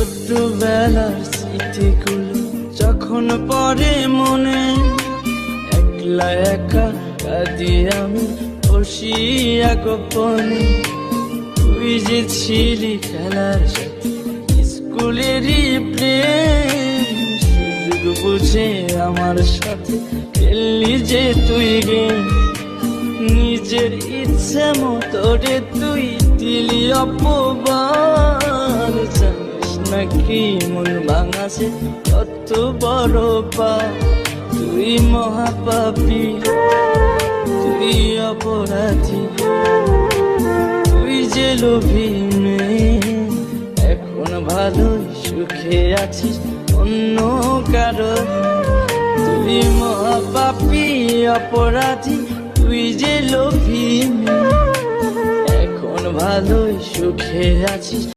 ছোট্টবেলার স্মৃতিগুলো যখন পড়ে মনে, একলা একা কাঁদি আমি বসিয়া গোপনে। তুই যে ছিলি খেলার সাথে স্কুলেরই প্রেম, সুযোগ বুঝে আমার সাথে খেললি যে তুই গেম। নিজের ইচ্ছে মতো রে তুই দিলি অপবাদ, জানিস নাকি মন ভাঙাছে কত বড় পা। তুই মহাপাপী, তুই অপরাধী, তুই যে লোভী মেয়ে। এখন ভালোই সুখে আছিস অন্য কারো। তুই মহাপাপী অপরাধী, তুই যে লোভী মেয়ে। এখন ভালোই সুখে আছিস